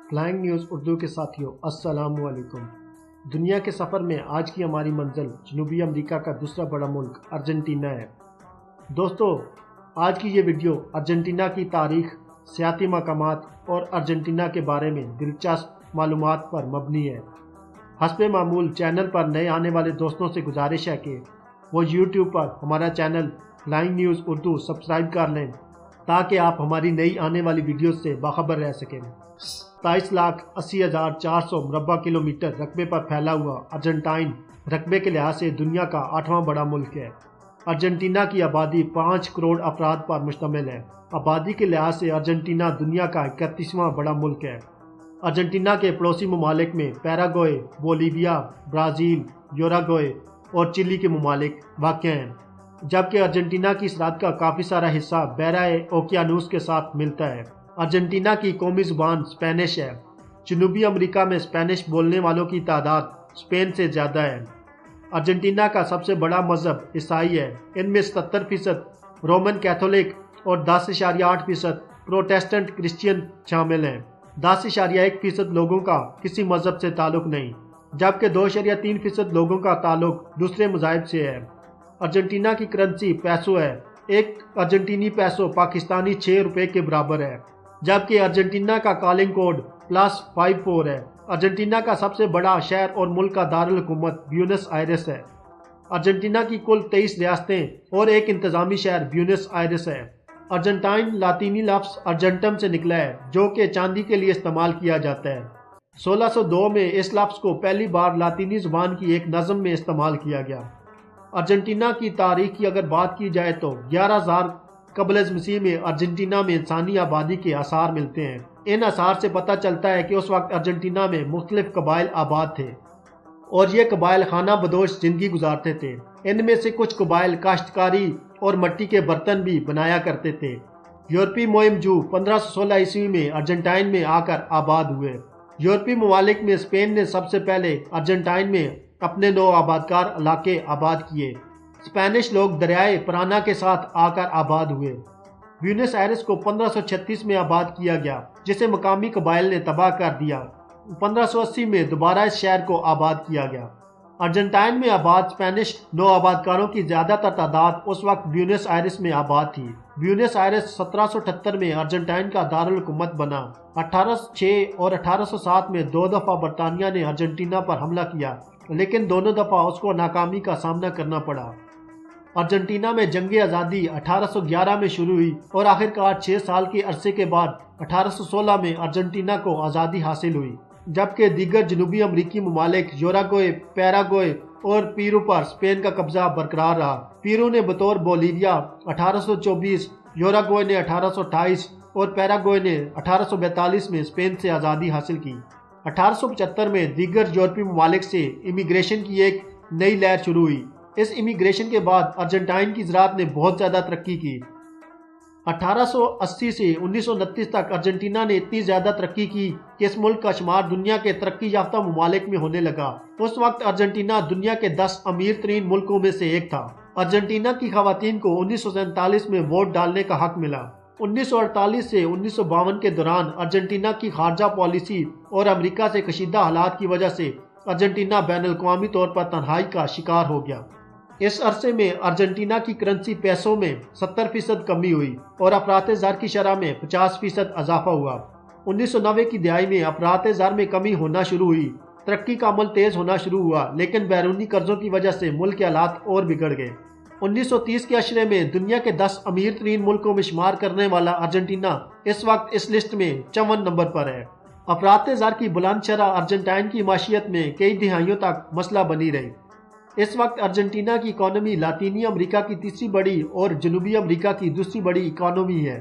Flying news Urdu کے ساتھیوں السلام علیکم۔ دنیا کے سفر میں آج کی ہماری منزل جنوبی امریکہ کا دوسرا بڑا ملک ارجنٹینا ہے۔ دوستو، آج کی یہ ویڈیو ارجنٹینا کی تاریخ، سیاحتی مقامات اور ارجنٹینا کے بارے میں دلچسپ معلومات پر مبنی ہے۔ حسب معمول چینل پر نئے آنے والے دوستوں سے گزارش ہے کہ وہ یوٹیوب پر ہمارا channel flying news Urdu subscribe کر لیں تاکہ آپ ہماری نئی آنے والی ویڈیوز سے باخبر رہ سکیں۔ 27,80,400 مربع کلومیٹر رقبے پر پھیلا ہوا ارجنٹائن رقبے کے لحاظ سے دنیا کا 8واں بڑا ملک ہے۔ ارجنٹینا کی آبادی 5 کروڑ افراد پر مشتمل ہے۔ آبادی کے لحاظ سے ارجنٹینا دنیا کا 31واں بڑا ملک ہے۔ ارجنٹینا کے پڑوسی ممالک میں پیراگوئے، بولیویا، برازیل، یوراگوئے اور چلی کے ممالک واقع ہیں، جبکہ ارجنٹینا کی سرحد کا کافی سارا حصہ بحیرہ اوقیانوس کے ساتھ ملتا ہے۔ ارجنٹینا کی قومی زبان اسپینش ہے۔ جنوبی امریکہ میں اسپینش بولنے والوں کی تعداد اسپین سے زیادہ ہے۔ ارجنٹینا کا سب سے بڑا مذہب عیسائی ہے۔ ان میں 77% رومن کیتھولک اور 10.8% پروٹیسٹنٹ کرسچین شامل ہیں۔ 10.1% لوگوں کا کسی مذہب سے تعلق نہیں، جبکہ 2.3% لوگوں کا تعلق دوسرے مذاہب سے ہے۔ ارجنٹینا کی کرنسی پیسو ہے۔ ایک ارجنٹینی پیسو پاکستانی 6 روپے کے برابر ہے، جبکہ ارجنٹینا کا کالنگ کوڈ +54 ہے۔ ارجنٹینا کا سب سے بڑا شہر اور ملک کا دارالحکومت بیونس آئرس ہے۔ ارجنٹینا کی کل 23 ریاستیں اور ایک انتظامی شہر بیونس آئرس ہے۔ ارجنٹائن لاطینی لفظ ارجنٹم سے نکلا ہے، جو کہ چاندی کے لیے استعمال کیا جاتا ہے۔ 1602 میں اس لفظ کو پہلی بار لاطینی زبان کی ایک نظم میں استعمال کیا گیا۔ ارجنٹینا کی تاریخ کی اگر بات کی جائے تو 11,000 قبل از مسیح میں ارجنٹینا میں انسانی آبادی کے آثار ملتے ہیں۔ ان آثار سے پتہ چلتا ہے کہ اس وقت ارجنٹینا میں مختلف قبائل آباد تھے اور یہ قبائل خانہ بدوش زندگی گزارتے تھے۔ ان میں سے کچھ قبائل کاشتکاری اور مٹی کے برتن بھی بنایا کرتے تھے۔ یورپی مہم جو 1516 عیسوی میں ارجنٹائن میں آ کر آباد ہوئے۔ یورپی ممالک میں اسپین نے سب سے پہلے ارجنٹائن میں اپنے نو آبادکار علاقے آباد کیے۔ اسپینش لوگ دریائے پرانا کے ساتھ آ کر آباد ہوئے۔ بیونس آئرس کو 1536 میں آباد کیا گیا، جسے مقامی قبائل نے تباہ کر دیا۔ 1580 میں دوبارہ اس شہر کو آباد کیا گیا۔ ارجنٹائن میں آباد اسپینش نو آبادکاروں کی زیادہ تر تعداد اس وقت بیونس آئرس میں آباد تھی۔ بیونس آئرس 1778 میں ارجنٹائن کا دارالحکومت بنا۔ 1806 اور 1807 میں 2 دفعہ برطانیہ نے ارجنٹینا پر حملہ کیا، لیکن دونوں دفعہ اس کو ناکامی کا سامنا کرنا پڑا۔ ارجنٹینا میں جنگ آزادی 1811 میں شروع ہوئی اور آخرکار 6 سال کے عرصے کے بعد 1816 میں ارجنٹینا کو آزادی حاصل ہوئی، جبکہ دیگر جنوبی امریکی ممالک یوراگوئے، پیراگوئے اور پیرو پر اسپین کا قبضہ برقرار رہا۔ پیرو نے بطور بولیویا 1824، یوراگوئے نے 1828 اور پیراگوئے نے 1842 میں اسپین سے آزادی حاصل کی۔ 1875 میں دیگر یورپی ممالک سے امیگریشن کی ایک نئی لہر شروع ہوئی۔ اس امیگریشن کے بعد ارجنٹائن کی زراعت نے بہت زیادہ ترقی کی۔ 1880 سے 1929 تک ارجنٹینا نے اتنی زیادہ ترقی کی کہ اس ملک کا شمار دنیا کے ترقی یافتہ ممالک میں ہونے لگا۔ اس وقت ارجنٹینا دنیا کے 10 امیر ترین ملکوں میں سے ایک تھا۔ ارجنٹینا کی خواتین کو 1947 میں ووٹ ڈالنے کا حق ملا۔ 1948 سے 1952 کے دوران ارجنٹینا کی خارجہ پالیسی اور امریکہ سے کشیدہ حالات کی وجہ سے ارجنٹینا بین الاقوامی طور پر تنہائی کا شکار ہو گیا۔ اس عرصے میں ارجنٹینا کی کرنسی پیسوں میں 70% کمی ہوئی اور افراط زر کی شرح میں 50% اضافہ ہوا۔ 1990 کی دہائی میں افراط زر میں کمی ہونا شروع ہوئی، ترقی کا عمل تیز ہونا شروع ہوا، لیکن بیرونی قرضوں کی وجہ سے ملک کے حالات اور بگڑ گئے۔ 1930 کے عشرے میں دنیا کے 10 امیر ترین ملکوں میں شمار کرنے والا ارجنٹینا اس وقت اس لسٹ میں 54 نمبر پر ہے۔ افراط زر کی بلند شرح ارجنٹائن کی معیشت میں کئی دہائیوں تک مسئلہ بنی رہی۔ اس وقت ارجنٹینا کی اکانومی لاطینی امریکہ کی تیسری بڑی اور جنوبی امریکہ کی دوسری بڑی اکانومی ہے۔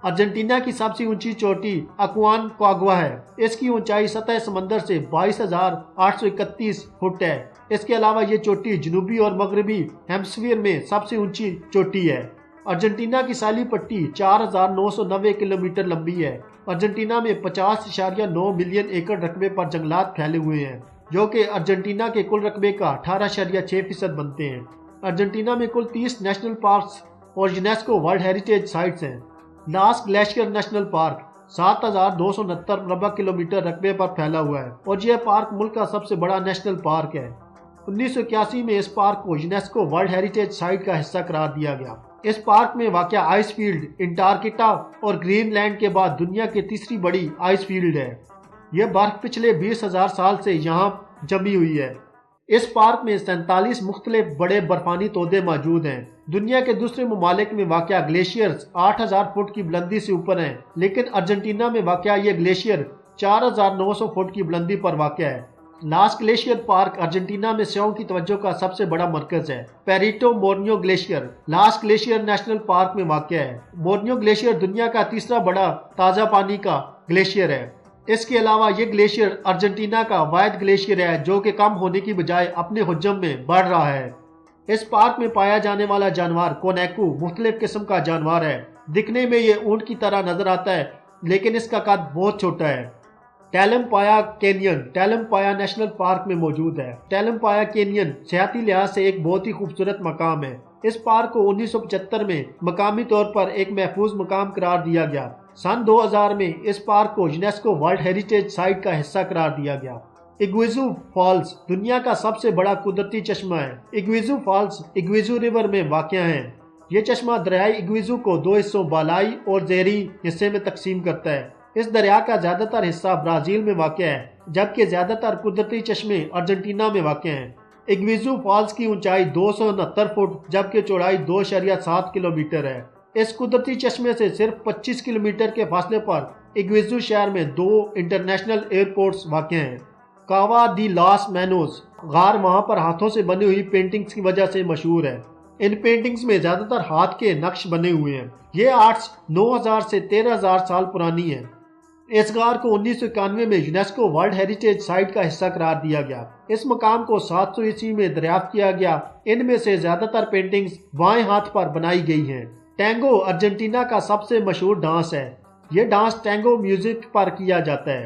ارجنٹینا کی سب سے اونچی چوٹی اکوان کاگوا ہے۔ اس کی اونچائی سطح سمندر سے 22,831 فٹ ہے۔ اس کے علاوہ یہ چوٹی جنوبی اور مغربی ہیمسفیئر میں سب سے اونچی چوٹی ہے۔ ارجنٹینا کی ساحلی پٹی 4990 کلومیٹر لمبی ہے۔ ارجنٹینا میں 50.9 ملین ایکڑ رقبے پر جنگلات پھیلے ہوئے ہیں، جو کہ ارجنٹینا کے کل رقبے کا 18.6% بنتے ہیں۔ ارجنٹینا میں کل 30 نیشنل پارکس اور یونیسکو ورلڈ ہیریٹیج سائٹس ہیں۔ لاس گلیشیئر نیشنل پارک 7269 مربع کلومیٹر رقبے پر پھیلا ہوا ہے اور یہ پارک ملک کا سب سے بڑا نیشنل پارک ہے۔ 1981 میں اس پارک کو یونیسکو ورلڈ ہیریٹیج سائٹ کا حصہ قرار دیا گیا۔ اس پارک میں واقع آئس فیلڈ انٹارکٹیکا اور گرین لینڈ کے بعد دنیا کی تیسری بڑی آئس فیلڈ ہے۔ یہ برف پچھلے 20,000 سال سے یہاں جمی ہوئی ہے۔ اس پارک میں 47 مختلف بڑے برفانی تودے موجود ہیں۔ دنیا کے دوسرے ممالک میں واقع گلیشیئرز 8,000 فٹ کی بلندی سے اوپر ہیں، لیکن ارجنٹینا میں واقع یہ گلیشیئر 4,900 فٹ کی بلندی پر واقع ہے۔ لاس گلیشیئر پارک ارجنٹینا میں سیاحوں کی توجہ کا سب سے بڑا مرکز ہے۔ پیریٹو مورنیو گلیشیئر لاس گلیشیئر نیشنل پارک میں واقع ہے۔ مورنیو گلیشیئر دنیا کا تیسرا بڑا تازہ پانی کا گلیشیئر ہے۔ اس کے علاوہ یہ گلیشیئر ارجنٹینا کا واحد گلیشیئر ہے جو کہ کم ہونے کی بجائے اپنے حجم میں بڑھ رہا ہے۔ اس پارک میں پایا جانے والا جانور کونیکو مختلف قسم کا جانور ہے۔ دکھنے میں یہ اونٹ کی طرح نظر آتا ہے، لیکن اس کا قد بہت چھوٹا ہے۔ ٹیلم پایا کینین ٹیلم پایا نیشنل پارک میں موجود ہے۔ ٹیلم پایا کینین سیاحتی لحاظ سے ایک بہت ہی خوبصورت مقام ہے۔ اس پارک کو 1975 میں مقامی طور پر ایک محفوظ مقام قرار دیا گیا۔ سن 2000 میں اس پارک کو یونیسکو ورلڈ ہیریٹیج سائٹ کا حصہ قرار دیا گیا۔ اگویزو فالز دنیا کا سب سے بڑا قدرتی چشمہ ہے۔ اگویزو فالز اگویزو ریور میں واقع ہیں۔ یہ چشمہ دریائے اگویزو کو دو حصوں بالائی اور ظہری حصے میں تقسیم کرتا ہے۔ اس دریا کا زیادہ تر حصہ برازیل میں واقع ہے، جبکہ زیادہ تر قدرتی چشمے ارجنٹینا میں واقع ہیں۔ اگویزو فالز کی اونچائی 269 فٹ جبکہ چوڑائی 2.7 کلومیٹر ہے۔ اس قدرتی چشمے سے صرف 25 کلومیٹر کے فاصلے پر اگویزو شہر میں 2 انٹرنیشنل ایئرپورٹس واقع ہیں۔ کاوا دی لاس مینوز غار وہاں پر ہاتھوں سے بنی ہوئی پینٹنگز کی وجہ سے مشہور ہے۔ ان پینٹنگز میں زیادہ تر ہاتھ کے نقش بنے ہوئے ہیں۔ یہ آرٹس 9000 سے 13000 سال پرانی ہے۔ اس غار کو 1991 میں یونیسکو ورلڈ ہیریٹیج سائٹ کا حصہ قرار دیا گیا۔ اس مقام کو 700 عیسوی میں دریافت کیا گیا۔ ان میں سے زیادہ تر پینٹنگز بائیں ہاتھ پر بنائی گئی ہیں۔ ٹینگو ارجنٹینا کا سب سے مشہور ڈانس ہے۔ یہ ڈانس ٹینگو میوزک پر کیا جاتا ہے۔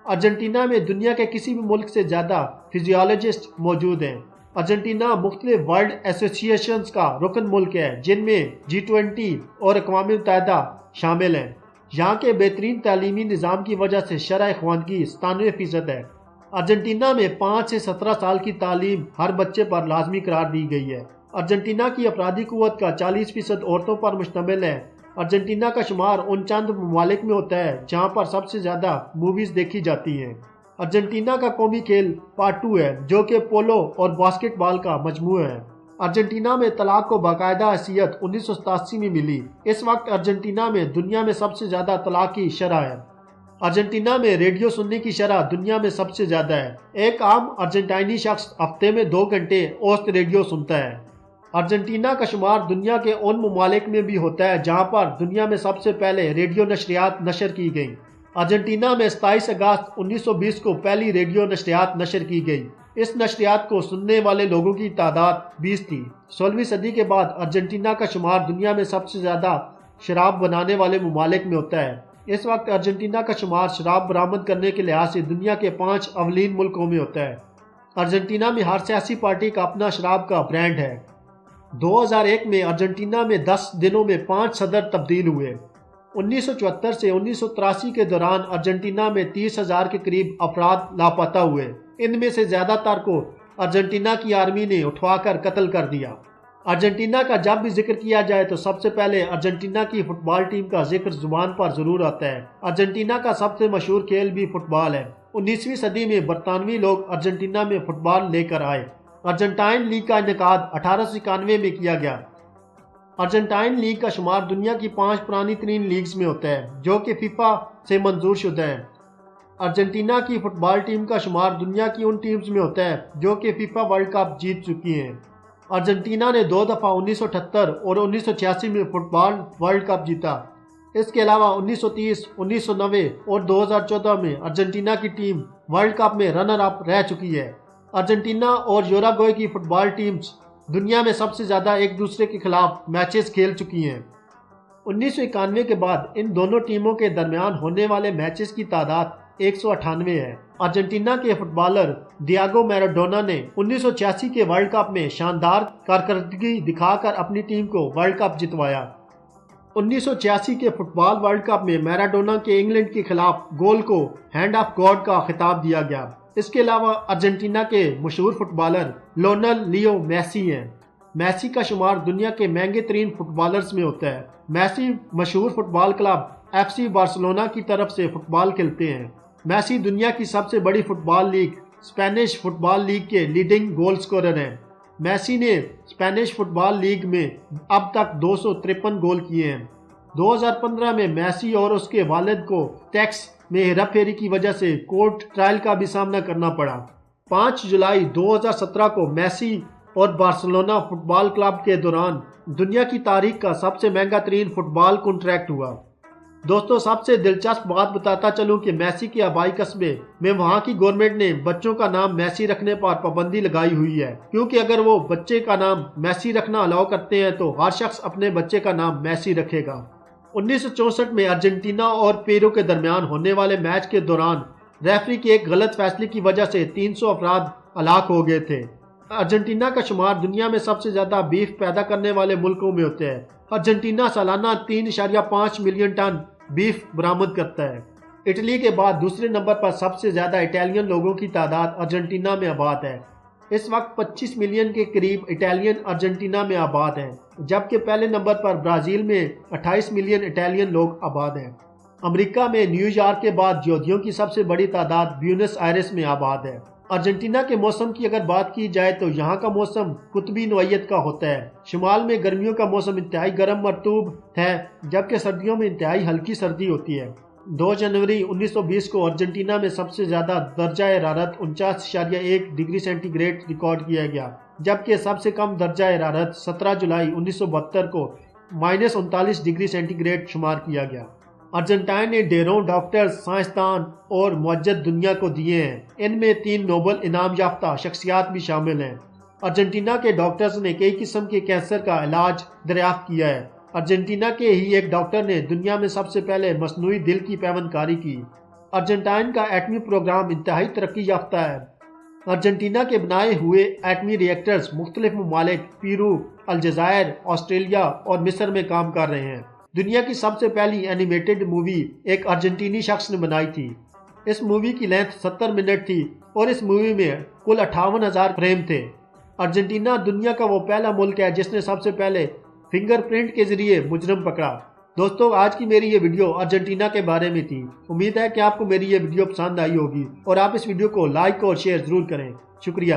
ارجنٹینا میں دنیا کے کسی بھی ملک سے زیادہ فزیولوجسٹ موجود ہیں۔ ارجنٹینا مختلف ورلڈ ایسوسی ایشنز کا رکن ملک ہے، جن میں G20 اور اقوام متحدہ شامل ہیں۔ یہاں کے بہترین تعلیمی نظام کی وجہ سے شرح خواندگی 97% ہے۔ ارجنٹینا میں 5 سے 17 سال کی تعلیم ہر بچے پر لازمی قرار دی گئی ہے۔ ارجنٹینا کی افرادی قوت کا 40% عورتوں پر مشتمل ہے۔ ارجنٹینا کا شمار ان چند ممالک میں ہوتا ہے جہاں پر سب سے زیادہ موویز دیکھی جاتی ہیں۔ ارجنٹینا کا قومی کھیل پاٹو ہے، جو کہ پولو اور باسکٹ بال کا مجموعہ ہے۔ ارجنٹینا میں طلاق کو باقاعدہ حیثیت 1987 میں ملی۔ اس وقت ارجنٹینا میں دنیا میں سب سے زیادہ طلاق کی شرح ہے۔ ارجنٹینا میں ریڈیو سننے کی شرح دنیا میں سب سے زیادہ ہے۔ ایک عام ارجنٹائنی شخص ہفتے میں 2 گھنٹے اوسط ریڈیو سنتا ہے۔ ارجنٹینا کا شمار دنیا کے ان ممالک میں بھی ہوتا ہے جہاں پر دنیا میں سب سے پہلے ریڈیو نشریات نشر کی گئیں۔ ارجنٹینا میں 27 اگست 1920 کو پہلی ریڈیو نشریات نشر کی گئی۔ اس نشریات کو سننے والے لوگوں کی تعداد 20 تھی۔ 16ویں صدی کے بعد ارجنٹینا کا شمار دنیا میں سب سے زیادہ شراب بنانے والے ممالک میں ہوتا ہے۔ اس وقت ارجنٹینا کا شمار شراب برآمد کرنے کے لحاظ سے دنیا کے 5 اولین ملکوں میں ہوتا ہے۔ ارجنٹینا میں ہر سیاسی پارٹی کا اپنا شراب کا برانڈ ہے۔ 2001 میں ارجنٹینا میں 10 دنوں میں 5 صدر تبدیل ہوئے۔ 1974 سے 1983 کے دوران ارجنٹینا میں 30,000 کے قریب افراد لاپتہ ہوئے۔ ان میں سے زیادہ تر کو ارجنٹینا کی آرمی نے اٹھوا کر قتل کر دیا۔ ارجنٹینا کا جب بھی ذکر کیا جائے تو سب سے پہلے ارجنٹینا کی فٹ بال ٹیم کا ذکر زبان پر ضرور آتا ہے۔ ارجنٹینا کا سب سے مشہور کھیل بھی فٹ بال ہے۔ 19ویں صدی میں برطانوی لوگ ارجنٹینا میں فٹ بال لے کر آئے۔ ارجنٹائن لیگ کا انعقاد 1891 میں کیا گیا۔ ارجنٹائن لیگ کا شمار دنیا کی 5 پرانی ترین لیگز میں ہوتا ہے جو کہ فیفا سے منظور شدہ ہیں۔ ارجنٹینا کی فٹ بال ٹیم کا شمار دنیا کی ان ٹیمز میں ہوتا ہے جو کہ فیفا ورلڈ کپ جیت چکی ہیں۔ ارجنٹینا نے 2 دفعہ 1978 اور 1986 میں فٹ بال ورلڈ کپ جیتا۔ اس کے علاوہ 1930، 1990 اور 2014 میں ارجنٹینا کی ٹیم ورلڈ کپ میں رنر اپ رہ چکی ہے۔ ارجنٹینا اور یوراگوئے کی فٹ بال ٹیمز دنیا میں سب سے زیادہ ایک دوسرے کے خلاف میچز کھیل چکی ہیں۔ 1991 کے بعد ان دونوں ٹیموں کے درمیان ہونے والے میچز کی تعداد 198 ہے۔ ارجنٹینا کے فٹبالر ڈیاگو میراڈونا نے 1986 کے ورلڈ کپ میں شاندار کارکردگی دکھا کر اپنی ٹیم کو ورلڈ کپ جتوایا۔ 1986 کے فٹبال ورلڈ کپ میں میراڈونا کے انگلینڈ کے خلاف گول کو ہینڈ آف گاڈ کا خطاب دیا گیا۔ اس کے علاوہ ارجنٹینا کے مشہور فٹبالر لیونل لیو میسی ہیں۔ میسی کا شمار دنیا کے مہنگے ترین فٹبالرز میں ہوتا ہے۔ میسی مشہور football club F C Barcelona کی طرف سے فٹبال کھیلتے ہیں۔ میسی دنیا کی سب سے بڑی football league Spanish football league کے لیڈنگ گول سکورر ہیں۔ میسی نے اسپینش فٹبال لیگ میں اب تک 253 گول کیے ہیں۔ 2015 میں میسی اور اس کے والد کو ٹیکس میں ہیرا پھیری کی وجہ سے کورٹ ٹرائل کا بھی سامنا کرنا پڑا۔ 5 جولائی 2017 کو میسی اور بارسلونا فٹبال کلب کے دوران دنیا کی تاریخ کا سب سے مہنگا ترین فٹبال کنٹریکٹ ہوا۔ دوستو، سب سے دلچسپ بات بتاتا چلوں کہ میسی کے آبائی قصبے میں وہاں کی گورنمنٹ نے بچوں کا نام میسی رکھنے پر پابندی لگائی ہوئی ہے، کیونکہ اگر وہ بچے کا نام میسی رکھنا الاؤ کرتے ہیں تو ہر شخص اپنے بچے کا نام میسی رکھے گا۔ 1964 میں ارجنٹینا اور پیرو کے درمیان ہونے والے میچ کے دوران ریفری کے ایک غلط فیصلے کی وجہ سے 300 افراد ہلاک ہو گئے تھے۔ ارجنٹینا کا شمار دنیا میں سب سے زیادہ بیف پیدا کرنے والے ملکوں میں ہوتا ہے۔ ارجنٹینا سالانہ 3.5 ملین ٹن بیف برآمد کرتا ہے۔ اٹلی کے بعد دوسرے نمبر پر سب سے زیادہ اٹالین لوگوں کی تعداد ارجنٹینا میں آباد ہے۔ اس وقت 25 ملین کے قریب اٹالین ارجنٹینا میں آباد ہیں، جبکہ پہلے نمبر پر برازیل میں 28 ملین اٹالین لوگ آباد ہیں۔ امریکہ میں نیو یارک کے بعد یہودیوں کی سب سے بڑی تعداد بیونس آئرس میں آباد ہے۔ ارجنٹینا کے موسم کی اگر بات کی جائے تو یہاں کا موسم قطبی نوعیت کا ہوتا ہے۔ شمال میں گرمیوں کا موسم انتہائی گرم مرطوب ہے، جبکہ سردیوں میں انتہائی ہلکی سردی ہوتی ہے۔ 2 جنوری 1920 کو ارجنٹینا میں سب سے زیادہ درجہ حرارت 49.1 ڈگری سینٹی گریڈ ریکارڈ کیا گیا، جبکہ سب سے کم درجہ حرارت 17 جولائی 1972 کو -39 ڈگری سینٹی گریڈ شمار کیا گیا۔ ارجنٹائن نے ڈھیروں ڈاکٹرز، سائنسدان اور معجزہ دنیا کو دیے ہیں۔ ان میں 3 نوبل انعام یافتہ شخصیات بھی شامل ہیں۔ ارجنٹینا کے ڈاکٹرز نے کئی قسم کے کینسر کا علاج دریافت کیا ہے۔ ارجنٹینا کے ہی ایک ڈاکٹر نے دنیا میں سب سے پہلے مصنوعی دل کی پیوند کاری کی۔ ارجنٹائن کا ایٹمی پروگرام انتہائی ترقی یافتہ ہے۔ ارجنٹینا کے بنائے ہوئے ایٹمی ری ایکٹرز مختلف ممالک پیرو، الجزائر، آسٹریلیا اور مصر میں کام کر رہے ہیں۔ دنیا کی سب سے پہلی اینیمیٹڈ مووی ایک ارجنٹینی شخص نے بنائی تھی۔ اس مووی کی لینتھ 70 منٹ تھی اور اس مووی میں کل 58,000 فریم تھے۔ ارجنٹینا دنیا کا وہ پہلا ملک ہے جس نے سب سے پہلے فنگر پرنٹ کے ذریعے مجرم پکڑا۔ دوستو، آج کی میری یہ ویڈیو ارجنٹینا کے بارے میں تھی۔ امید ہے کہ آپ کو میری یہ ویڈیو پسند آئی ہوگی اور آپ اس ویڈیو کو لائک اور شیئر ضرور کریں۔ شکریہ۔